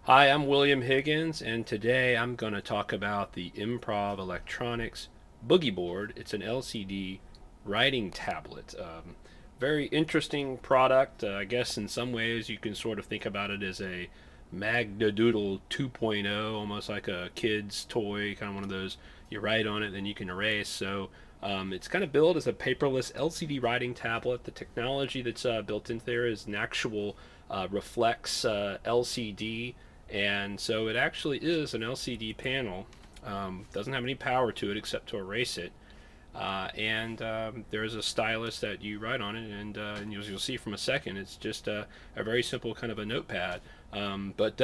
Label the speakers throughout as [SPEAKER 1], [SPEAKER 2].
[SPEAKER 1] Hi, I'm William Higgins, and today I'm going to talk about the iMPROV Electronics Boogie Board. It's an LCD writing tablet. Very interesting product. I guess in some ways you can sort of think about it as a Magnadoodle 2.0, almost like a kid's toy, kind of one of those you write on it, then you can erase. So it's kind of billed as a paperless LCD writing tablet. The technology that's built into there is an actual reflex LCD, and so it actually is an LCD panel. Doesn't have any power to it except to erase it. And there's a stylus that you write on it, and you'll see from a second, it's just a very simple kind of a notepad, but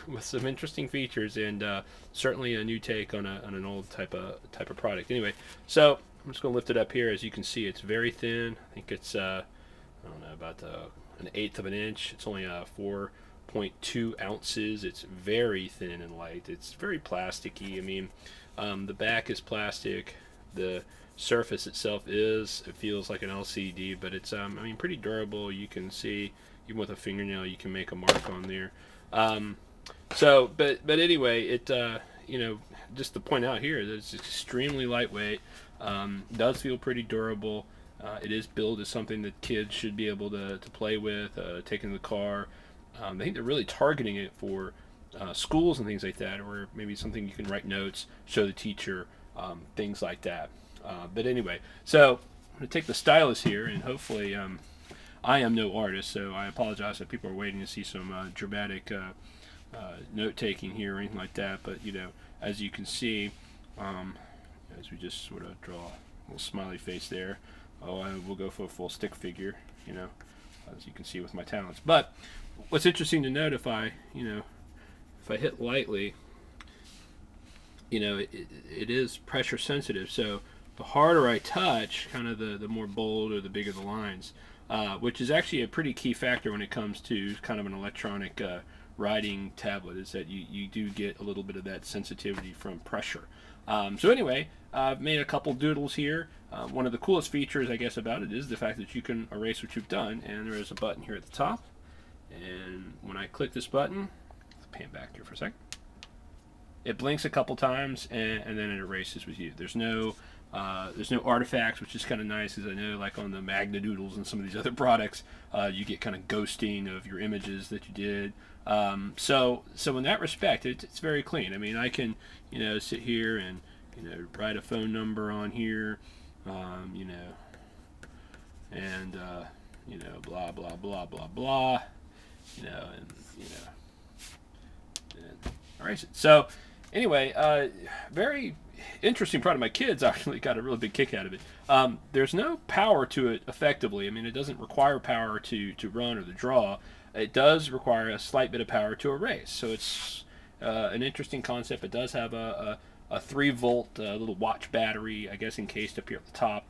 [SPEAKER 1] with some interesting features, and certainly a new take on an old type of product. Anyway, so I'm just going to lift it up here. As you can see, it's very thin. I think it's I don't know, about an eighth of an inch. It's only 4.2 ounces. It's very thin and light. It's very plasticky. I mean, the back is plastic. The surface itself it feels like an LCD, but it's I mean, pretty durable. You can see even with a fingernail you can make a mark on there. But anyway, it you know, just to point out here that it's extremely lightweight. Does feel pretty durable. It is billed as something that kids should be able to play with, take in the car. I think they're really targeting it for schools and things like that, or maybe something you can write notes, show the teacher, things like that. But anyway, so I'm going to take the stylus here, and hopefully, I am no artist, so I apologize if people are waiting to see some dramatic note-taking here or anything like that. But, you know, as you can see, as we just sort of draw a little smiley face there, I will go for a full stick figure, you know, as you can see with my talents. But what's interesting to note, if I hit lightly, you know, it is pressure sensitive, so the harder I touch, kind of the more bold or the bigger the lines, which is actually a pretty key factor when it comes to kind of an electronic writing tablet, is that you do get a little bit of that sensitivity from pressure. So anyway, I've made a couple doodles here. One of the coolest features, I guess, about it is the fact that you can erase what you've done, and there is a button here at the top, and when I click this button, let's pan back here for a second, it blinks a couple times, and then it erases with you. There's no artifacts, which is kind of nice, as I know, like on the Magnadoodles and some of these other products, you get kind of ghosting of your images that you did. So in that respect, it's very clean. I mean, I can, you know, sit here and, you know, write a phone number on here, you know, and you know, blah blah blah blah blah, you know, and erase it. So anyway, very interesting product. My kids actually got a really big kick out of it. There's no power to it effectively. I mean, it doesn't require power to run or to draw. It does require a slight bit of power to erase. So it's an interesting concept. It does have a 3-volt little watch battery, I guess, encased up here at the top.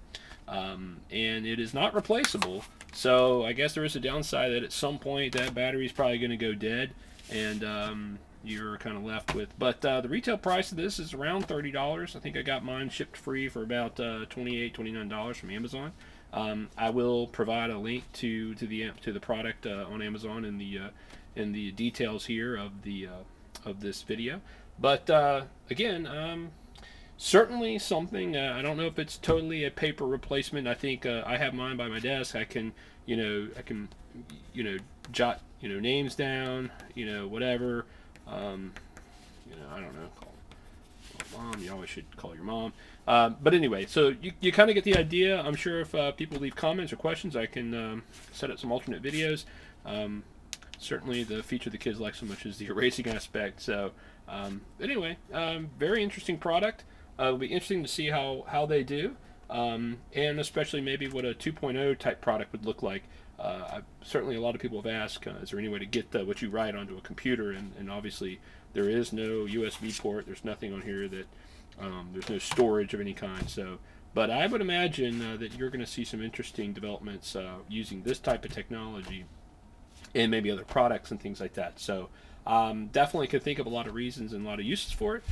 [SPEAKER 1] And it is not replaceable. So I guess there is a downside that at some point that battery is probably going to go dead, and you're kind of left with. But the retail price of this is around $30. I think I got mine shipped free for about $28, $29 from Amazon. I will provide a link to the product on Amazon in the details here of this video. But again, certainly something. I don't know if it's totally a paper replacement. I think I have mine by my desk. I can jot names down, whatever. I don't know. Call mom. You always should call your mom. But anyway, so you kind of get the idea. I'm sure if people leave comments or questions, I can set up some alternate videos. Certainly the feature the kids like so much is the erasing aspect. So anyway, very interesting product. It'll be interesting to see how they do, and especially maybe what a 2.0 type product would look like. Certainly a lot of people have asked, is there any way to get what you write onto a computer, and obviously there is no USB port. There's nothing on here that there's no storage of any kind. So, but I would imagine that you're going to see some interesting developments using this type of technology, and maybe other products and things like that. So definitely could think of a lot of reasons and a lot of uses for it.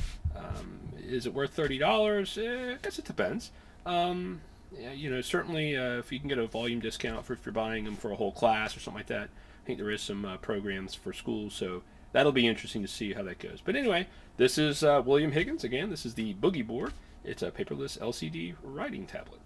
[SPEAKER 1] Is it worth $30? I guess it depends. Yeah, certainly if you can get a volume discount if you're buying them for a whole class or something like that. I think there is some programs for schools, so that'll be interesting to see how that goes. But anyway, this is William Higgins again. This is the Boogie board. It's a paperless LCD writing tablet.